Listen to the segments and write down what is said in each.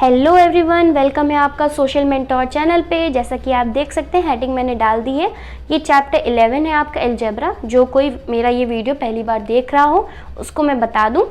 Hello everyone, welcome है आपका social mentor channel पे। जैसा कि आप देख सकते हैं हेडिंग मैंने डाल दी है। ये चैप्टर 11 है आपका अलजेब्रा। जो कोई मेरा ये वीडियो पहली बार देख रहा हो उसको मैं बता दूं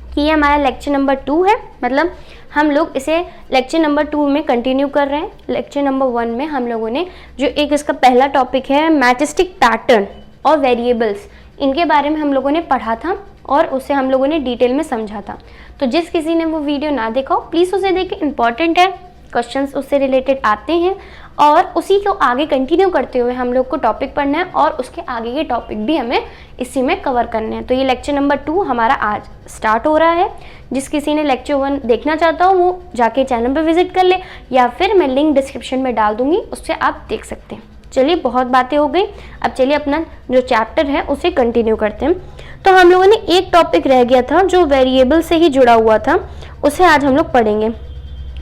कि ये हमारा लेक्चर नंबर 2 है। मतलब हम लोग इसे लेक्चर नंबर 2 में कंटिन्यू कर रहे हैं। लेक्चर नंबर 1 में हम लोगों ने जो एक इसका पहला टॉपिक है मैथमेटिक पैटर्न और वेरिएबल्स, इनके बारे में हम लोगों ने पढ़ा था और उसे हम लोगों ने डिटेल में समझा था। तो जिस किसी ने वो वीडियो ना देखा हो प्लीज़ उसे देखें, इंपॉर्टेंट है, क्वेश्चंस उससे रिलेटेड आते हैं और उसी को आगे कंटिन्यू करते हुए हम लोग को टॉपिक पढ़ना है और उसके आगे के टॉपिक भी हमें इसी में कवर करने हैं। तो ये लेक्चर नंबर 2 हमारा आज स्टार्ट हो रहा है। जिस किसी ने लेक्चर 1 देखना चाहता हो वो जाके चैनल पर विजिट कर ले या फिर मैं लिंक डिस्क्रिप्शन में डाल दूंगी, उससे आप देख सकते हैं। चलिए बहुत बातें हो गई, अब चलिए अपना जो चैप्टर है उसे कंटिन्यू करते हैं। तो हम लोगों ने एक टॉपिक रह गया था जो वेरिएबल से ही जुड़ा हुआ था, उसे आज हम लोग पढ़ेंगे।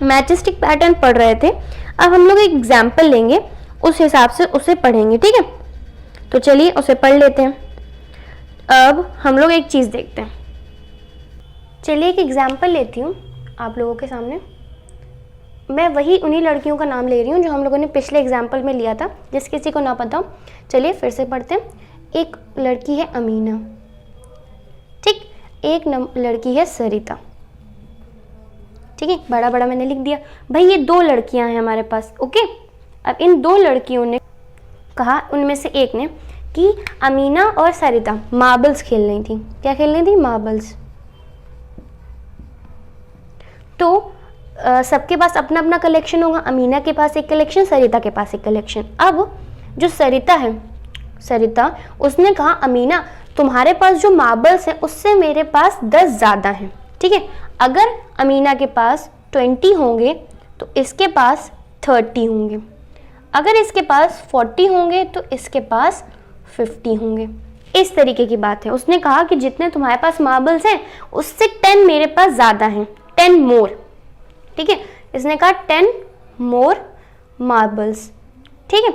मैथमेटिक पैटर्न पढ़ रहे थे, अब हम लोग एक एग्जाम्पल लेंगे, उस हिसाब से उसे पढ़ेंगे, ठीक है। तो चलिए उसे पढ़ लेते हैं। अब हम लोग एक चीज़ देखते हैं। चलिए एक एग्जाम्पल लेती हूँ आप लोगों के सामने। मैं वही उन्हीं लड़कियों का नाम ले रही हूँ जो हम लोगों ने पिछले एग्जाम्पल में लिया था, जिस किसी को ना पता हो। चलिए फिर से पढ़ते हैं। एक लड़की है अमीना, ठीक, एक लड़की है सरिता, ठीक है, बड़ा बड़ा मैंने लिख दिया। भाई ये 2 लड़कियां हैं हमारे पास, ओके। अब इन 2 लड़कियों ने कहा, उनमें से एक ने कि अमीना और सरिता मार्बल्स खेल रही थी। क्या खेल रही थी? मार्बल्स। तो सबके पास अपना अपना कलेक्शन होगा। अमीना के पास एक कलेक्शन, सरिता के पास एक कलेक्शन। अब जो सरिता है, सरिता उसने कहा अमीना तुम्हारे पास जो मार्बल्स हैं उससे मेरे पास 10 ज़्यादा हैं, ठीक है। अगर अमीना के पास 20 होंगे तो इसके पास 30 होंगे, अगर इसके पास 40 होंगे तो इसके पास 50 होंगे। इस तरीके की बात है। उसने कहा कि जितने तुम्हारे पास मार्बल्स हैं उससे 10 मेरे पास ज़्यादा हैं, 10 मोर, ठीक है। इसने कहा 10 मोर मार्बल्स, ठीक है।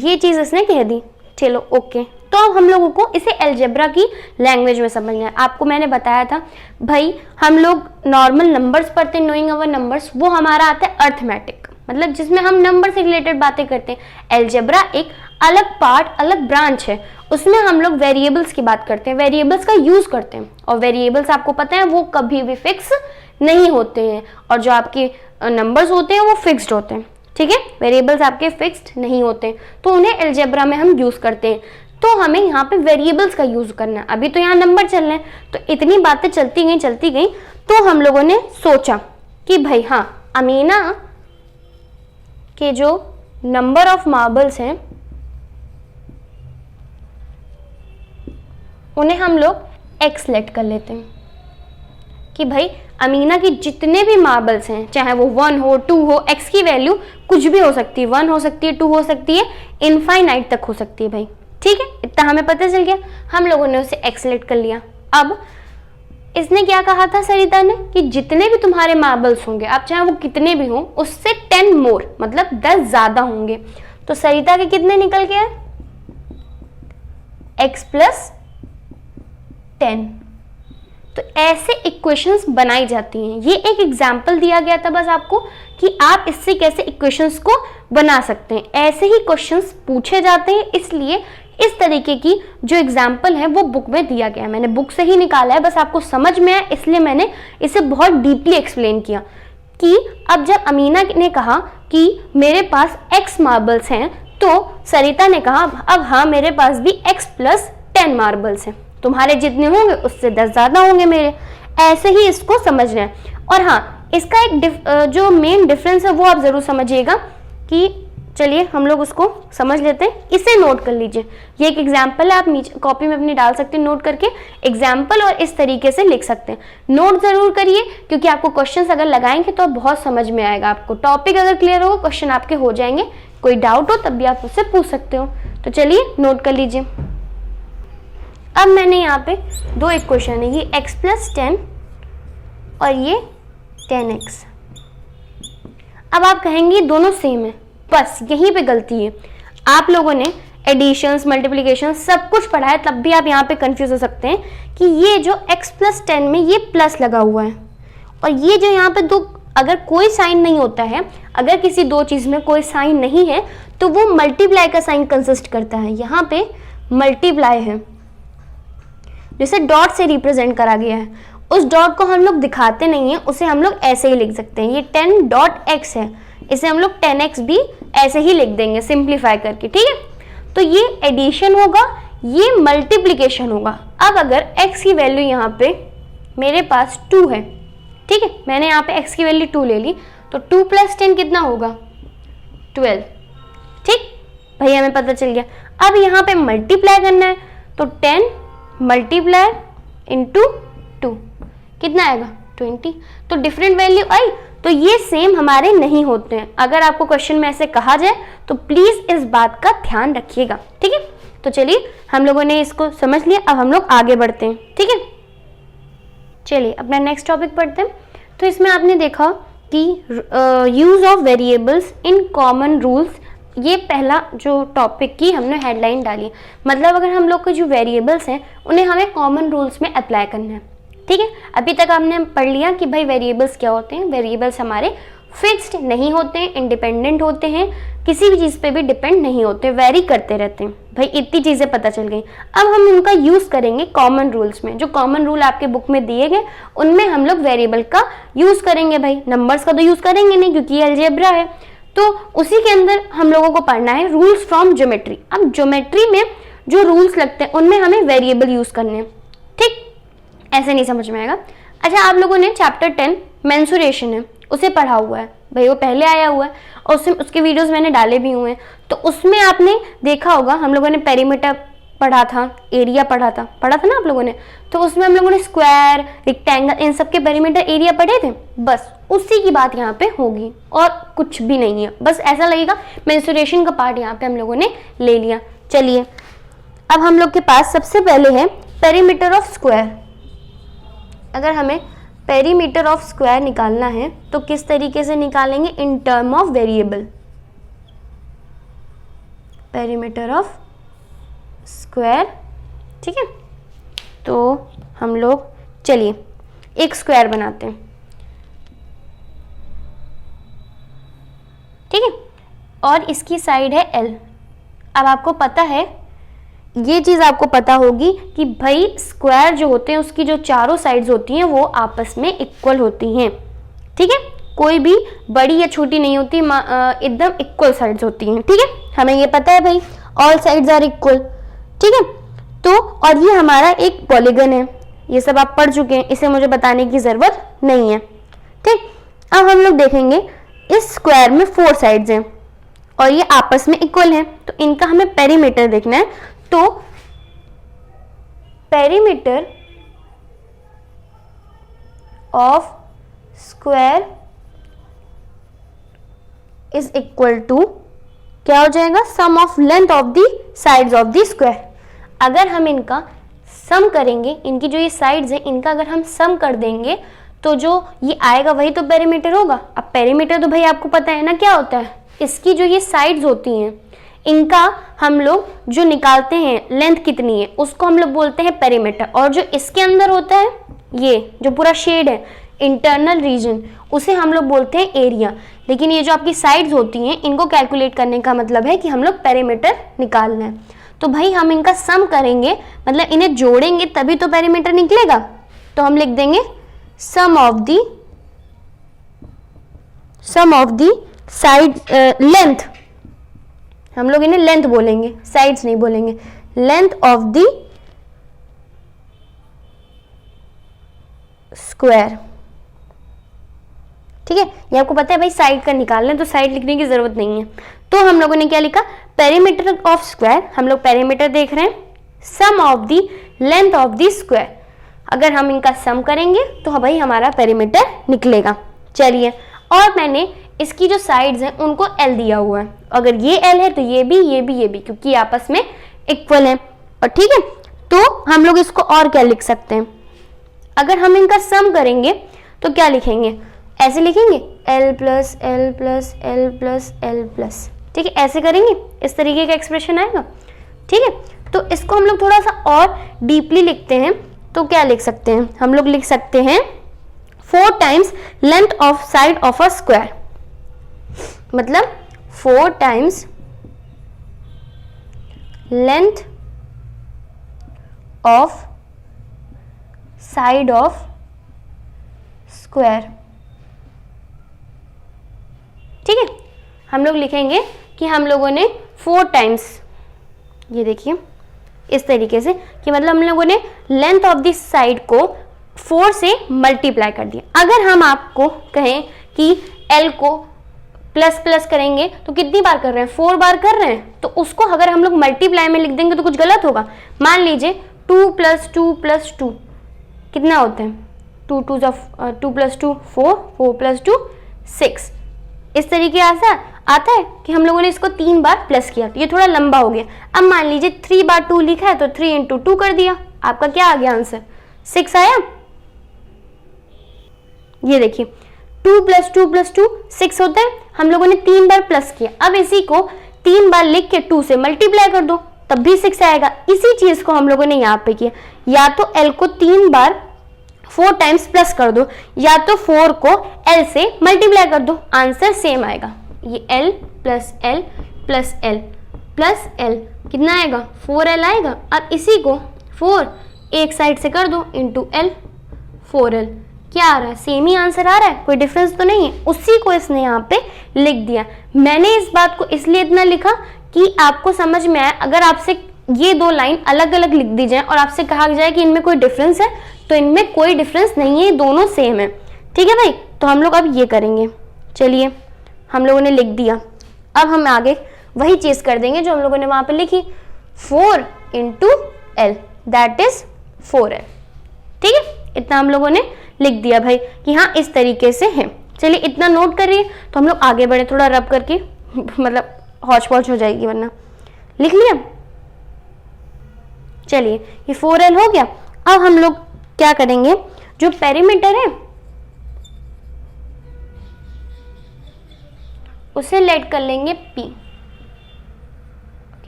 ये चीज़ इसने कह दी। चलो ओके। तो अब हम लोगों को इसे अलजेब्रा की लैंग्वेज में समझना है। आपको मैंने बताया था भाई हम लोग नॉर्मल नंबर्स पढ़ते हैं, नोइंग अवर नंबर्स, वो हमारा आता है अर्थमेटिक, मतलब जिसमें हम नंबर से रिलेटेड बातें करते हैं। अलजेब्रा एक अलग पार्ट, अलग ब्रांच है, उसमें हम लोग वेरिएबल्स की बात करते हैं, वेरिएबल्स का यूज़ करते हैं। और वेरिएबल्स आपको पता है वो कभी भी फिक्स नहीं होते हैं और जो आपके नंबर्स होते हैं वो फिक्स्ड होते हैं, ठीक है। वेरिएबल्स आपके फिक्स्ड नहीं होते, तो उन्हें अलजेब्रा में हम यूज़ करते हैं। तो हमें यहाँ पे वेरिएबल्स का यूज़ करना है। अभी तो यहाँ नंबर चल रहे हैं, तो इतनी बातें चलती गई, तो हम लोगों ने सोचा कि भाई हाँ, अमीना के जो नंबर ऑफ मार्बल्स हैं उन्हें हम लोग एक्स सेलेक्ट कर लेते हैं कि भाई अमीना की जितने भी मार्बल्स हैं, चाहे वो 1 हो 2 हो, एक्स की वैल्यू कुछ भी हो सकती है, 1 हो सकती है, 2 हो सकती है, इनफाइनाइट तक हो सकती है भाई, ठीक है। इतना हमें पता चल गया, हम लोगों ने उसे एक्स सेलेक्ट कर लिया। अब इसने क्या कहा था सरिता ने कि जितने भी तुम्हारे मार्बल्स होंगे, आप चाहे वो कितने भी हों, उससे 10 मोर मतलब 10 ज्यादा होंगे। तो सरिता के कितने निकल के आए? x + 10। तो ऐसे इक्वेशंस बनाई जाती हैं। ये एक एग्जाम्पल दिया गया था बस आपको कि आप इससे कैसे इक्वेशंस को बना सकते हैं। ऐसे ही क्वेश्चंस पूछे जाते हैं, इसलिए इस तरीके की जो एग्जाम्पल है वो बुक में दिया गया है। मैंने बुक से ही निकाला है, बस आपको समझ में आए इसलिए मैंने इसे बहुत डीपली एक्सप्लेन किया कि अब जब अमीना ने कहा कि मेरे पास x मार्बल्स हैं तो सरिता ने कहा अब हाँ मेरे पास भी x + 10 मार्बल्स हैं, तुम्हारे जितने होंगे उससे 10 ज़्यादा होंगे मेरे। ऐसे ही इसको समझना है। और हाँ, इसका एक जो मेन डिफरेंस है वो आप ज़रूर समझिएगा कि चलिए हम लोग उसको समझ लेते हैं। इसे नोट कर लीजिए, ये एक एग्जाम्पल है, आप नीचे कॉपी में अपनी डाल सकते हैं नोट करके एग्जाम्पल, और इस तरीके से लिख सकते हैं। नोट ज़रूर करिए क्योंकि आपको क्वेश्चंस अगर लगाएंगे तो बहुत समझ में आएगा आपको। टॉपिक अगर क्लियर होगा क्वेश्चन आपके हो जाएंगे, कोई डाउट हो तब भी आप उससे पूछ सकते हो। तो चलिए नोट कर लीजिए। अब मैंने यहाँ पे 2 इक्वेशन है, ये x + 10 और ये 10x। अब आप कहेंगे दोनों सेम है, बस यहीं पे गलती है। आप लोगों ने एडिशंस, मल्टीप्लिकेशन सब कुछ पढ़ा है, तब भी आप यहाँ पे कंफ्यूज हो सकते हैं कि ये जो x + 10 में ये प्लस लगा हुआ है और ये जो यहाँ पे 2 अगर कोई साइन नहीं होता है, अगर किसी दो चीज में कोई साइन नहीं है तो वो मल्टीप्लाई का साइन कंसिस्ट करता है। यहाँ पे मल्टीप्लाई है जिसे डॉट से रिप्रेजेंट करा गया है, उस डॉट को हम लोग दिखाते नहीं है, उसे हम लोग ऐसे ही लिख सकते हैं। ये 10 डॉट x है, इसे हम लोग 10x भी ऐसे ही लिख देंगे सिंप्लीफाई करके, ठीक है। तो ये एडिशन होगा, ये मल्टीप्लिकेशन होगा। अब अगर x की वैल्यू यहाँ पे मेरे पास 2 है, ठीक है, मैंने यहाँ पे x की वैल्यू 2 ले ली, तो 2 + 10 कितना होगा 12, ठीक भाई, हमें पता चल गया। अब यहाँ पे मल्टीप्लाई करना है तो 10 मल्टीप्लाई इंटू 2 कितना आएगा 20। तो डिफरेंट वैल्यू आई, तो ये सेम हमारे नहीं होते हैं। अगर आपको क्वेश्चन में ऐसे कहा जाए तो प्लीज इस बात का ध्यान रखिएगा, ठीक है। तो चलिए हम लोगों ने इसको समझ लिया, अब हम लोग आगे बढ़ते हैं, ठीक है। चलिए अपना नेक्स्ट टॉपिक पढ़ते हैं। तो इसमें आपने देखा कि use of variables in common rules, ये पहला जो टॉपिक की हमने हेडलाइन डाली, मतलब अगर हम लोग के जो वेरिएबल्स हैं उन्हें हमें कॉमन रूल्स में अप्लाई करना है, ठीक है। अभी तक हमने पढ़ लिया कि भाई वेरिएबल्स क्या होते हैं। वेरिएबल्स हमारे फिक्स्ड नहीं होते हैं, इंडिपेंडेंट होते हैं, किसी भी चीज़ पे भी डिपेंड नहीं होते, वेरी करते रहते हैं। भाई इतनी चीज़ें पता चल गई। अब हम उनका यूज़ करेंगे कॉमन रूल्स में। जो कॉमन रूल आपके बुक में दिए गए उनमें हम लोग वेरिएबल का यूज़ करेंगे। भाई नंबर्स का तो यूज़ करेंगे नहीं क्योंकि ये अलजेब्रा है, तो उसी के अंदर हम लोगों को पढ़ना है रूल्स फ्रॉम ज्योमेट्री। अब ज्योमेट्री में जो रूल्स लगते हैं उनमें हमें वेरिएबल यूज़ करने हैं, ठीक, ऐसे नहीं समझ में आएगा। अच्छा, आप लोगों ने चैप्टर 10 मेंसुरेशन है उसे पढ़ा हुआ है, भाई वो पहले आया हुआ है और उसके वीडियोस मैंने डाले भी हुए हैं। तो उसमें आपने देखा होगा हम लोगों ने पेरीमीटर पढ़ा था, एरिया पढ़ा था ना आप लोगों ने। तो उसमें हम लोगों ने स्क्वायर, रेक्टेंगल, इन सब के पेरीमीटर एरिया पढ़े थे। बस उसी की बात यहाँ पे होगी और कुछ भी नहीं है। बस ऐसा लगेगा मेंसुरेशन का पार्ट यहाँ पे हम लोगों ने ले लिया। चलिए अब हम लोग के पास सबसे पहले है पेरीमीटर ऑफ स्क्वायर। अगर हमें पेरीमीटर ऑफ स्क्वायर निकालना है तो किस तरीके से निकालेंगे, in term of variable. Perimeter of square, ठीक है। तो हम लोग चलिए एक स्क्वायर बनाते हैं, ठीक है, और इसकी साइड है L। अब आपको पता है, ये चीज़ आपको पता होगी कि भाई स्क्वायर जो होते हैं उसकी जो चारों साइड्स होती हैं वो आपस में इक्वल होती हैं, ठीक है, कोई भी बड़ी या छोटी नहीं होती, एकदम इक्वल साइड्स होती हैं, ठीक है। हमें ये पता है भाई, ऑल साइड्स आर इक्वल, ठीक है। तो और ये हमारा एक पॉलीगन है, ये सब आप पढ़ चुके हैं, इसे मुझे बताने की ज़रूरत नहीं है, ठीक। अब हम लोग देखेंगे इस स्क्वायर में 4 साइड्स हैं और ये आपस में इक्वल हैं, तो इनका हमें पेरीमीटर देखना है। तो perimeter of square is equal to क्या हो जाएगा, sum of length of the sides of the square. अगर हम इनका सम करेंगे, इनकी जो ये साइड्स हैं इनका अगर हम सम कर देंगे तो जो ये आएगा वही तो पेरीमीटर होगा। अब पेरीमीटर तो भाई आपको पता है ना क्या होता है, इसकी जो ये साइड्स होती हैं इनका हम लोग जो निकालते हैं लेंथ कितनी है उसको हम लोग बोलते हैं पेरीमीटर, और जो इसके अंदर होता है ये जो पूरा शेड है इंटरनल रीजन उसे हम लोग बोलते हैं एरिया। लेकिन ये जो आपकी साइड्स होती हैं इनको कैलकुलेट करने का मतलब है कि हम लोग पेरीमीटर निकालना है। तो भाई हम इनका सम करेंगे, मतलब इन्हें जोड़ेंगे तभी तो पेरीमीटर निकलेगा। तो हम लिख देंगे सम ऑफ दी साइड लेंथ, हम लोग इन्हें लेंथ बोलेंगे, साइड्स नहीं बोलेंगे, लेंथ ऑफ द स्क्वायर, ठीक है। ये आपको पता है भाई साइड का निकालना है तो साइड लिखने की जरूरत नहीं है। तो हम लोगों ने क्या लिखा, पेरीमीटर ऑफ स्क्वायर, हम लोग पेरीमीटर देख रहे हैं, sum of the length of the square. अगर हम इनका सम करेंगे तो भाई हमारा पेरीमीटर निकलेगा। चलिए, और मैंने इसकी जो साइड्स हैं उनको L दिया हुआ है, अगर ये L है तो ये भी, क्योंकि आपस में इक्वल है, और ठीक है। तो हम लोग इसको और क्या लिख सकते हैं, अगर हम इनका सम करेंगे तो क्या लिखेंगे, ऐसे लिखेंगे L plus L plus L plus L plus, ठीक है, ऐसे करेंगे, इस तरीके का एक्सप्रेशन आएगा, ठीक है। तो इसको हम लोग थोड़ा सा और डीपली लिखते हैं तो क्या लिख सकते हैं, हम लोग लिख सकते हैं 4 times length of side of a square, मतलब 4 times length of side of square. ठीक है, हम लोग लिखेंगे कि हम लोगों ने 4 टाइम्स, ये देखिए इस तरीके से कि मतलब हम लोगों ने लेंथ ऑफ दिस साइड को 4 से मल्टीप्लाई कर दिया। अगर हम आपको कहें कि L को प्लस प्लस करेंगे तो कितनी बार कर रहे हैं, 4 बार कर रहे हैं, तो उसको अगर हम लोग मल्टीप्लाई में लिख देंगे तो कुछ गलत होगा। मान लीजिए 2 + 2 + 2 कितना होते हैं, 2 + 2 4, 4 + 2 6। इस तरीके आता है कि हम लोगों ने इसको 3 बार प्लस किया, तो ये थोड़ा लंबा हो गया। अब मान लीजिए 3 बार 2 लिखा है तो 3 × 2 कर दिया, आपका क्या आ गया आंसर, 6 आया। ये देखिए 2 + 2 + 2 6 होता है, हम लोगों ने 3 बार प्लस किया। अब इसी को 3 बार लिख के 2 से मल्टीप्लाई कर दो तब भी 6 आएगा। इसी चीज को हम लोगों ने यहाँ पे किया, या तो L को 3 बार 4 टाइम्स प्लस कर दो या तो 4 को L से मल्टीप्लाई कर दो, आंसर सेम आएगा। ये L + L + L + L कितना आएगा, 4L आएगा। अब इसी को 4 एक साइड से कर दो इंटू L, 4L क्या आ रहा है, सेम ही आंसर आ रहा है, कोई डिफरेंस तो नहीं है। उसी को इसने यहाँ पे लिख दिया। मैंने इस बात को इसलिए इतना लिखा कि आपको समझ में आए। अगर आपसे ये 2 लाइन अलग अलग लिख दी जाए और आपसे कहा जाए कि इनमें कोई डिफरेंस है, तो इनमें कोई डिफरेंस नहीं है, दोनों सेम है। ठीक है भाई, तो हम लोग अब ये करेंगे। चलिए हम लोगों ने लिख दिया, अब हम आगे वही चीज कर देंगे जो हम लोगों ने वहां पे लिखी, 4 × L दैट इज 4L। ठीक है, इतना हम लोगों ने लिख दिया भाई कि हाँ इस तरीके से है। चलिए इतना नोट करिए तो हम लोग आगे बढ़े, थोड़ा रब करके मतलब हौच पौच हो जाएगी वरना। लिख लिया, चलिए ये 4L हो गया। अब हम लोग क्या करेंगे, जो पेरीमीटर है उसे लेट कर लेंगे P।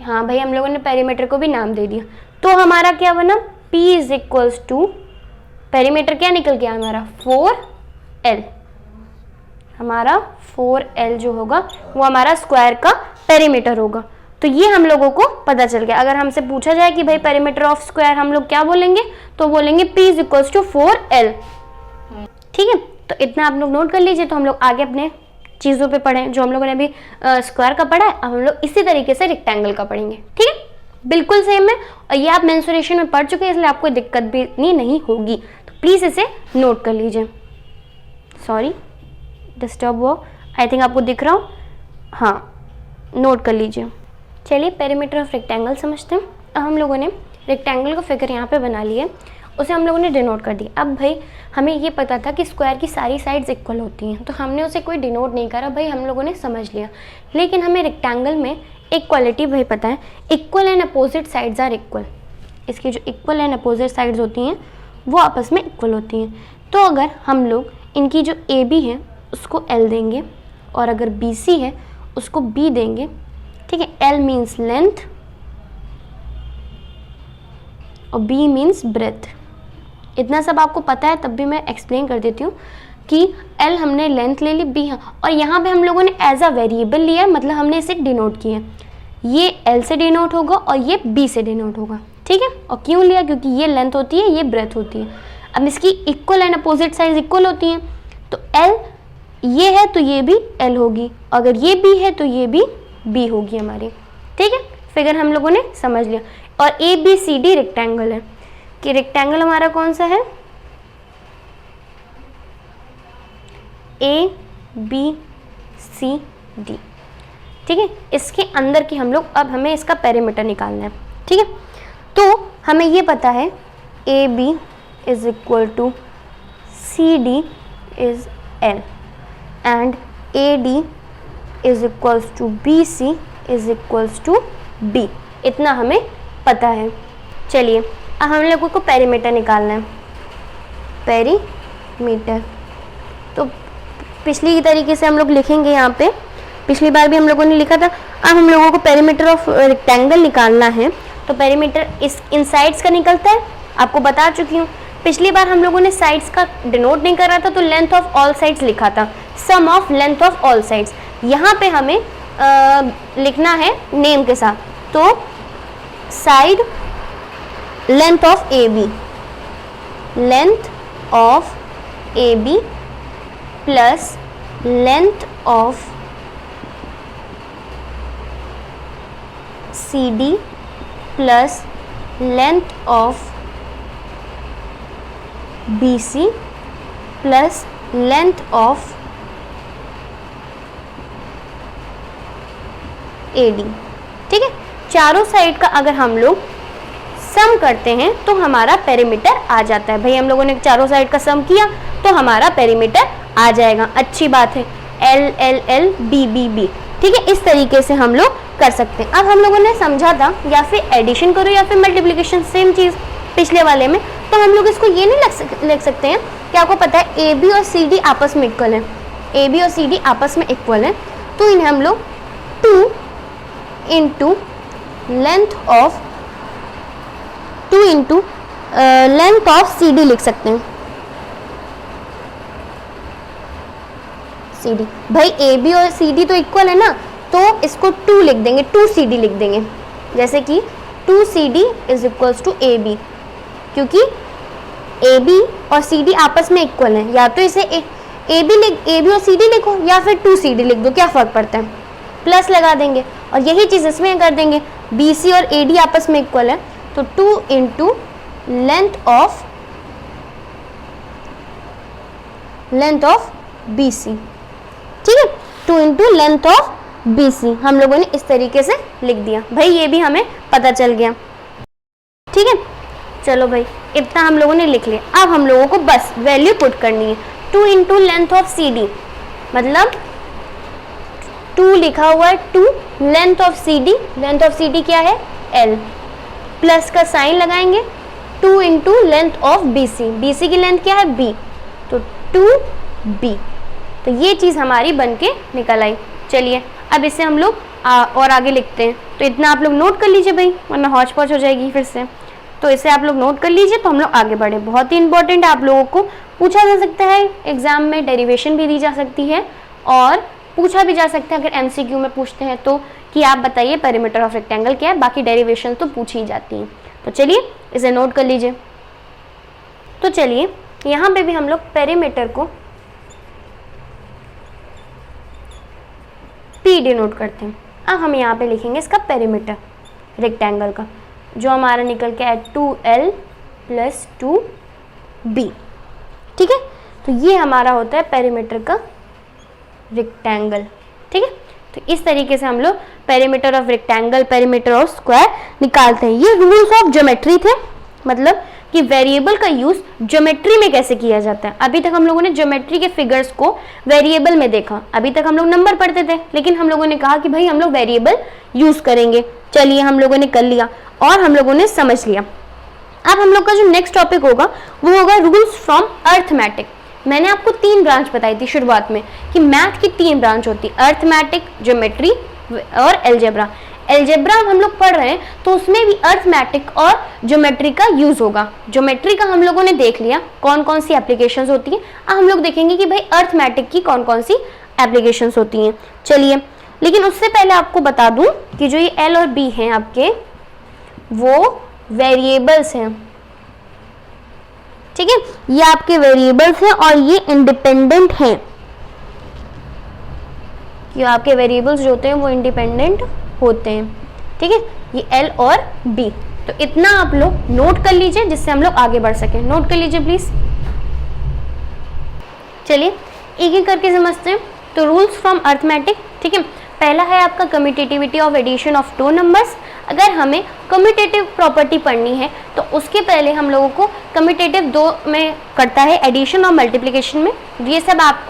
हाँ भाई, हम लोगों ने पेरीमीटर को भी नाम दे दिया, तो हमारा क्या बना, P = पेरीमीटर क्या निकल गया हमारा, 4L। हमारा 4L जो होगा वो हमारा स्क्वायर का पेरीमीटर होगा। तो ये हम लोगों को पता चल गया। अगर हमसे पूछा जाए कि भाई पेरीमीटर ऑफ स्क्वायर हम लोग क्या बोलेंगे, तो बोलेंगे P = 4L। ठीक है, तो इतना आप लोग नोट कर लीजिए। तो हम लोग आगे अपने चीज़ों पे पढ़ें, जो हम लोगों ने अभी स्क्वायर का पढ़ा है, अब हम लोग इसी तरीके से रेक्टेंगल का पढ़ेंगे। ठीक है, बिल्कुल सेम है और ये आप मेंसुरेशन में पढ़ चुके हैं, इसलिए आपको दिक्कत भी नहीं होगी। तो प्लीज़ इसे नोट कर लीजिए। सॉरी डिस्टर्ब हुआ, आई थिंक आपको दिख रहा हो, हाँ नोट कर लीजिए। चलिए पेरीमीटर ऑफ रेक्टेंगल समझते हैं। अब हम लोगों ने रेक्टेंगल का फिगर यहाँ पे बना लिया, उसे हम लोगों ने डिनोट कर दिया। अब भाई हमें ये पता था कि स्क्वायर की सारी साइड्स इक्वल होती हैं, तो हमने उसे कोई डिनोट नहीं करा, भाई हम लोगों ने समझ लिया। लेकिन हमें रेक्टेंगल में एक क्वालिटी भाई पता है, equal and opposite sides are equal. इसकी जो इक्वल एंड अपोजिट साइड्स होती हैं वो आपस में इक्वल होती हैं। तो अगर हम लोग इनकी जो AB है उसको L देंगे और अगर BC है उसको B देंगे, ठीक है, L मीन्स लेंथ और B मीन्स ब्रेथ। इतना सब आपको पता है, तब भी मैं एक्सप्लेन कर देती हूँ कि L हमने लेंथ ले ली, B और यहाँ पे हम लोगों ने एज अ वेरिएबल लिया, मतलब हमने इसे डिनोट किया। ये L से डिनोट होगा और ये B से डिनोट होगा। ठीक है, और क्यों लिया, क्योंकि ये लेंथ होती है, ये ब्रेथ होती है। अब इसकी equal and opposite side equal होती हैं, तो L ये है तो ये भी L होगी, अगर ये B है तो ये भी B होगी हमारी। ठीक है, फिगर हम लोगों ने समझ लिया। और ABCD रेक्टेंगल है कि रेक्टेंगल हमारा कौन सा है, ABCD। ठीक है, इसके अंदर की हम लोग, अब हमें इसका पेरीमीटर निकालना है। ठीक है, तो हमें ये पता है AB = CD is L and AD = BC = B। इतना हमें पता है। चलिए अब हम लोगों को पेरीमीटर निकालना है। पेरीमीटर तो पिछली तरीके से हम लोग लिखेंगे यहाँ पे, पिछली बार भी हम लोगों ने लिखा था। अब हम लोगों को पेरीमीटर ऑफ रेक्टेंगल निकालना है, तो पेरीमीटर इस इन साइड्स का निकलता है, आपको बता चुकी हूँ। पिछली बार हम लोगों ने साइड्स का डिनोट नहीं करा था तो लेंथ ऑफ ऑल साइड्स लिखा था, sum of length of all sides. यहाँ पे हमें लिखना है नेम के साथ, तो side length of A B, length of A B plus length of C D plus length of B C plus length of A D. ठीक है, चारों साइड का अगर हम लोग सम करते हैं तो हमारा पेरीमीटर आ जाता है। भाई हम लोगों ने चारों साइड का सम किया तो हमारा पेरीमीटर आ जाएगा, अच्छी बात है। L L L B B B, ठीक है, इस तरीके से हम लोग कर सकते हैं। अब हम लोगों ने समझा था या फिर एडिशन करो या फिर मल्टीप्लिकेशन, सेम चीज़ पिछले वाले में, तो हम लोग इसको ये नहीं लिख सकते हैं कि आपको पता है ए बी और सी डी आपस में इक्वल है, ए बी और सी डी आपस में इक्वल है, तो इन्हें हम लोग 2 into length of length of C D लिख सकते हैं। सी डी, भाई ए बी और सी डी तो इक्वल है ना, तो इसको 2 लिख देंगे, 2 सी डी लिख देंगे, जैसे कि 2 C D is equals to A B, क्योंकि ए बी और सी डी आपस में इक्वल है। या तो इसे ए बी और सी डी लिखो या फिर 2 सी डी लिख दो, क्या फ़र्क पड़ता है, प्लस लगा देंगे। और यही चीज़ इसमें कर देंगे, बी सी और ए डी आपस में इक्वल है, तो 2 into length of B C, ठीक है, 2 into length of B C हम लोगों ने इस तरीके से लिख दिया। भाई ये भी हमें पता चल गया, ठीक है। चलो भाई इतना हम लोगों ने लिख लिया। अब हम लोगों को बस वैल्यू पुट करनी है। 2 into length of C D, मतलब 2 लिखा हुआ है, 2 length of C D, length of C D क्या है L, प्लस का साइन लगाएंगे, 2 into length of B C, B C की लेंथ क्या है B, तो 2B, तो ये चीज़ हमारी बन के निकल आई। चलिए अब इसे हम लोग और आगे लिखते हैं, तो इतना आप लोग नोट कर लीजिए भाई, वरना हौच पौच हो जाएगी फिर से। तो इसे आप लोग नोट कर लीजिए, तो हम लोग आगे बढ़े। बहुत ही इंपॉर्टेंट, आप लोगों को पूछा जा सकता है एग्जाम में, डेरिवेशन भी दी जा सकती है और पूछा भी जा सकता है अगर एमसीक्यू में पूछते हैं तो, कि आप बताइए पेरीमीटर ऑफ रेक्टेंगल क्या है। बाकी डेरिवेशन तो पूछी ही जाती हैं। तो चलिए इसे नोट कर लीजिए। तो चलिए यहाँ पे भी हम लोग पेरीमीटर को P डिनोट करते हैं। अब हम यहाँ पे लिखेंगे इसका पेरीमीटर रेक्टेंगल का, जो हमारा निकल के है 2L प्लस 2B, ठीक है। तो ये हमारा होता है पेरीमीटर का रेक्टेंगल, ठीक है। तो इस तरीके से हम लोग perimeter of rectangle, perimeter of square निकालते हैं। ये रूल्स ऑफ ज्योमेट्री थे, मतलब कि वेरिएबल का यूज ज्योमेट्री में कैसे किया जाता है। अभी तक हम लोगों ने ज्योमेट्री के फिगर्स को वेरिएबल में देखा, अभी तक हम लोग नंबर पढ़ते थे, लेकिन हम लोगों ने कहा कि भाई हम लोग वेरिएबल यूज करेंगे। चलिए हम लोगों ने कर लिया और हम लोगों ने समझ लिया। अब हम लोग का जो नेक्स्ट टॉपिक होगा वो होगा रूल्स फ्रॉम अर्थमेटिक। मैंने आपको 3 ब्रांच बताई थी शुरुआत में कि मैथ की 3 ब्रांच होती है, अर्थमेटिक, ज्योमेट्री और एलजेब्रा। एलजेब्रा हम लोग पढ़ रहे हैं तो उसमें भी अर्थमेटिक और ज्योमेट्री का यूज होगा। ज्योमेट्री का हम लोगों ने देख लिया कौन कौन सी एप्लीकेशंस होती हैं। अब हम लोग देखेंगे कि भाई अर्थमेटिक की कौन कौन सी एप्लीकेशंस होती हैं। चलिए, लेकिन उससे पहले आपको बता दूं कि जो ये एल और बी हैं आपके, वो वेरिएबल्स हैं, ठीक है। ये आपके वेरिएबल्स हैं और ये इंडिपेंडेंट हैं। ये आपके वेरिएबल्स जो होते हैं वो इंडिपेंडेंट होते हैं, ठीक है। ये एल और बी, तो इतना आप लोग नोट कर लीजिए जिससे हम लोग आगे बढ़ सकें। नोट कर लीजिए प्लीज। चलिए एक एक करके समझते हैं। तो रूल्स फ्रॉम अर्थमेटिक, ठीक है। पहला है आपका commutativity of addition of 2 numbers. अगर हमें कम्यूटेटिव प्रॉपर्टी पढ़नी है तो उसके पहले हम लोगों को कम्यूटेटिव 2 में करता है, एडिशन और मल्टीप्लिकेशन में। ये सब आप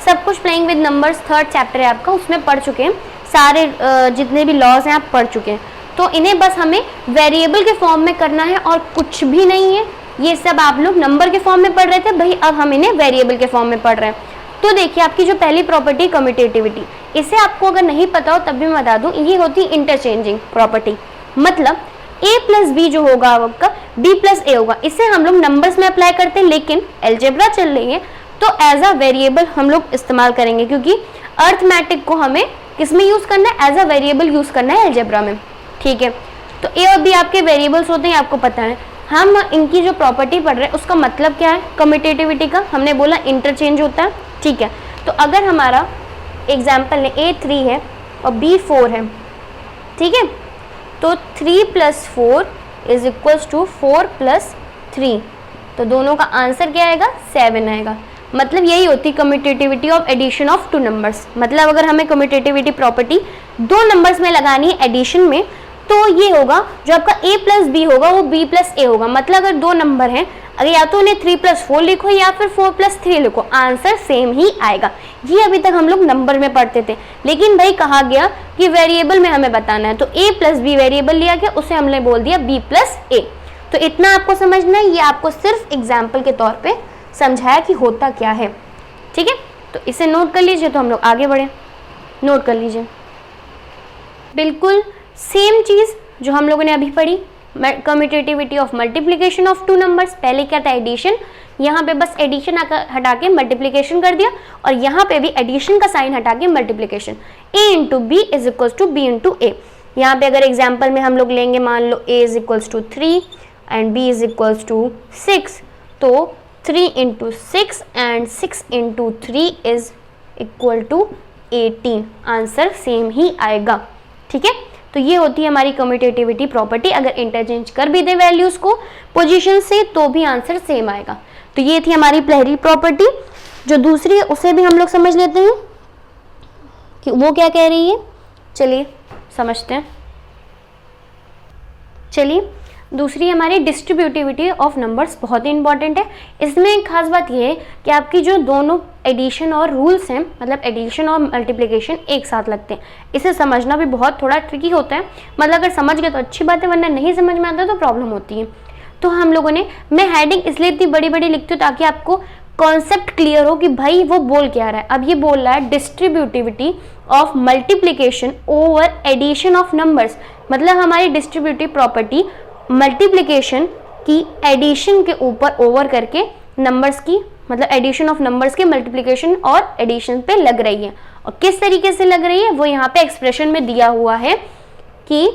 सब कुछ playing with numbers 3rd chapter है आपका, उसमें पढ़ चुके हैं। सारे जितने भी लॉज हैं आप पढ़ चुके हैं। तो इन्हें बस हमें वेरिएबल के फॉर्म में करना है और कुछ भी नहीं है। ये सब आप लोग नंबर के फॉर्म में पढ़ रहे थे, भाई अब हम इन्हें वेरिएबल के फॉर्म में पढ़ रहे हैं। तो देखिए आपकी जो पहली प्रॉपर्टी कम्यूटेटिविटी, इसे आपको अगर नहीं पता हो तब भी मैं बता दूं, ये होती है इंटरचेंजिंग प्रॉपर्टी। मतलब a प्लस बी जो होगा आपका b प्लस a होगा। इसे हम लोग नंबर्स में अप्लाई करते हैं, लेकिन अलजेब्रा चल रही है तो एज अ वेरिएबल हम लोग इस्तेमाल करेंगे, क्योंकि अर्थमेटिक को हमें किस में यूज करना है, एज अ वेरिएबल यूज करना है अलजेब्रा में। ठीक है, तो a और b आपके वेरिएबल्स होते हैं, आपको पता है। हम इनकी जो प्रॉपर्टी पढ़ रहे हैं उसका मतलब क्या है, कम्यूटेटिविटी का। हमने बोला इंटरचेंज होता है। ठीक है, तो अगर हमारा एग्जाम्पल में a 3 है और b 4 है, ठीक है, तो 3 + 4 = 4 + 3, तो दोनों का आंसर क्या आएगा, 7 आएगा। मतलब यही होती commutativity of addition of 2 numbers. मतलब अगर हमें कम्यूटेटिविटी प्रॉपर्टी 2 नंबर्स में लगानी है एडिशन में, तो ये होगा जो आपका a + b होगा वो b + a होगा। मतलब अगर 2 नंबर हैं, अगर या तो उन्हें 3 + 4 लिखो या फिर 4 + 3 लिखो, आंसर सेम ही आएगा। ये अभी तक हम लोग नंबर में पढ़ते थे, लेकिन भाई कहा गया कि वेरिएबल में हमें बताना है, तो a + b वेरिएबल लिया गया, उसे हमने बोल दिया b + a। तो इतना आपको समझना है, ये आपको सिर्फ एग्जाम्पल के तौर पे समझाया कि होता क्या है। ठीक है, तो इसे नोट कर लीजिए, तो हम लोग आगे बढ़े। नोट कर लीजिए, बिल्कुल सेम चीज़ जो हम लोगों ने अभी पढ़ी, commutativity of multiplication of 2 numbers. पहले क्या था, एडिशन, यहाँ पे बस एडिशन हटा के मल्टीप्लिकेशन कर दिया, और यहाँ पे भी एडिशन का साइन हटा के multiplication. a × b = b × a। यहाँ पे अगर एग्जाम्पल में हम लोग लेंगे, मान लो a = 3 एंड b = 6, तो 3 × 6 एंड 6 × 3 = 18। आंसर सेम ही आएगा। ठीक है, तो ये होती है हमारी कम्यूटेटिविटी प्रॉपर्टी। अगर इंटरचेंज कर भी दे वैल्यूज को पोजीशन से, तो भी आंसर सेम आएगा। तो ये थी हमारी पहली प्रॉपर्टी। जो दूसरी है उसे भी हम लोग समझ लेते हैं कि वो क्या कह रही है। चलिए समझते हैं। चलिए, दूसरी हमारी डिस्ट्रीब्यूटिविटी ऑफ नंबर्स, बहुत ही इंपॉर्टेंट है। इसमें एक खास बात ये है कि आपकी जो दोनों एडिशन और रूल्स हैं, मतलब एडिशन और मल्टीप्लिकेशन एक साथ लगते हैं। इसे समझना भी बहुत थोड़ा ट्रिकी होता है। मतलब अगर समझ गए तो अच्छी बात है, वरना नहीं समझ में आता तो प्रॉब्लम होती है। तो हम लोगों ने, मैं हेडिंग इसलिए इतनी बड़ी बड़ी लिखती हूँ ताकि आपको कॉन्सेप्ट क्लियर हो कि भाई वो बोल क्या रहा है। अब ये बोल रहा है distributivity of multiplication over addition of numbers. मतलब हमारी डिस्ट्रीब्यूटिव प्रॉपर्टी मल्टीप्लिकेशन की एडिशन के ऊपर ओवर करके नंबर्स की, मतलब एडिशन ऑफ नंबर्स के मल्टीप्लिकेशन और एडिशन पे लग रही है। और किस तरीके से लग रही है वो यहाँ पे एक्सप्रेशन में दिया हुआ है कि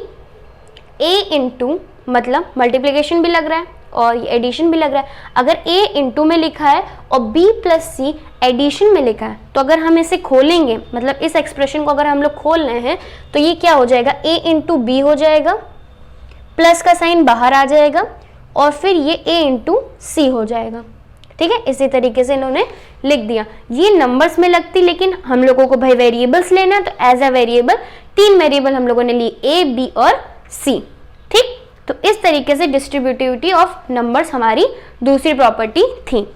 a × मतलब मल्टीप्लिकेशन भी लग रहा है और ये एडिशन भी लग रहा है। अगर a × में लिखा है और b + c एडिशन में लिखा है, तो अगर हम इसे खोलेंगे, मतलब इस एक्सप्रेशन को अगर हम लोग खोल रहे हैं, तो ये क्या हो जाएगा, a × b हो जाएगा, प्लस का साइन बाहर आ जाएगा, और फिर ये a × c हो जाएगा। ठीक है, इसी तरीके से इन्होंने लिख दिया। ये नंबर्स में लगती, लेकिन हम लोगों को भाई वेरिएबल्स लेना है, तो एज अ वेरिएबल 3 वेरिएबल हम लोगों ने ली, a, b और c। ठीक, तो इस तरीके से डिस्ट्रीब्यूटिविटी ऑफ नंबर्स हमारी दूसरी प्रॉपर्टी थी।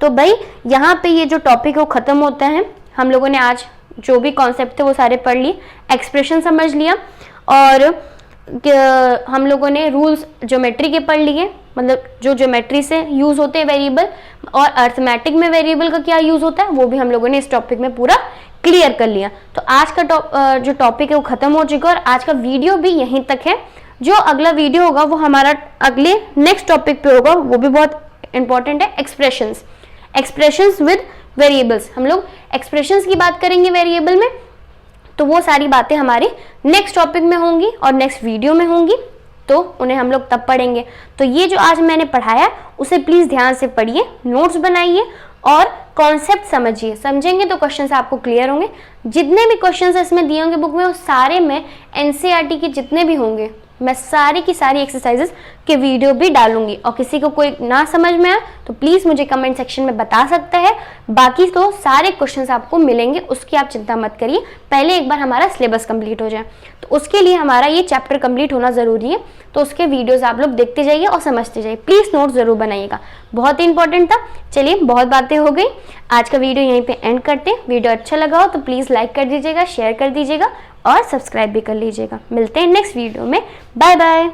तो भाई यहाँ पे ये जो टॉपिक है वो खत्म होता है। हम लोगों ने आज जो भी कॉन्सेप्ट थे वो सारे पढ़ लिए, एक्सप्रेशन समझ लिया, और हम लोगों ने रूल्स ज्योमेट्री के पढ़ लिए, मतलब जो ज्योमेट्री से यूज होते हैं वेरिएबल, और अर्थमेटिक में वेरिएबल का क्या यूज होता है वो भी हम लोगों ने इस टॉपिक में पूरा क्लियर कर लिया। तो आज का जो टॉपिक है वो खत्म हो चुका है, और आज का वीडियो भी यहीं तक है। जो अगला वीडियो होगा वो हमारा अगले नेक्स्ट टॉपिक पे होगा, वो भी बहुत इंपॉर्टेंट है, एक्सप्रेशंस विद वेरिएबल्स। हम लोग एक्सप्रेशंस की बात करेंगे वेरिएबल में, तो वो सारी बातें हमारी नेक्स्ट टॉपिक में होंगी और नेक्स्ट वीडियो में होंगी, तो उन्हें हम लोग तब पढ़ेंगे। तो ये जो आज मैंने पढ़ाया उसे प्लीज़ ध्यान से पढ़िए, नोट्स बनाइए और कॉन्सेप्ट समझिए। समझेंगे तो क्वेश्चन आपको क्लियर होंगे। जितने भी क्वेश्चन इसमें दिए होंगे बुक में, वो सारे में एनसीईआरटी के जितने भी होंगे, मैं सारी की सारी एक्सरसाइजेस के वीडियो भी डालूंगी। और किसी को कोई ना समझ में आए तो प्लीज़ मुझे कमेंट सेक्शन में बता सकता है। बाकी तो सारे क्वेश्चंस आपको मिलेंगे, उसकी आप चिंता मत करिए। पहले एक बार हमारा सिलेबस कंप्लीट हो जाए, तो उसके लिए हमारा ये चैप्टर कंप्लीट होना ज़रूरी है। तो उसके वीडियोज़ आप लोग देखते जाइए और समझते जाइए। प्लीज़ नोट ज़रूर बनाइएगा, बहुत ही इंपॉर्टेंट था। चलिए, बहुत बातें हो गई, आज का वीडियो यहीं पर एंड करते हैं। वीडियो अच्छा लगा हो तो प्लीज़ लाइक कर दीजिएगा, शेयर कर दीजिएगा और सब्सक्राइब भी कर लीजिएगा। मिलते हैं नेक्स्ट वीडियो में। Bye bye.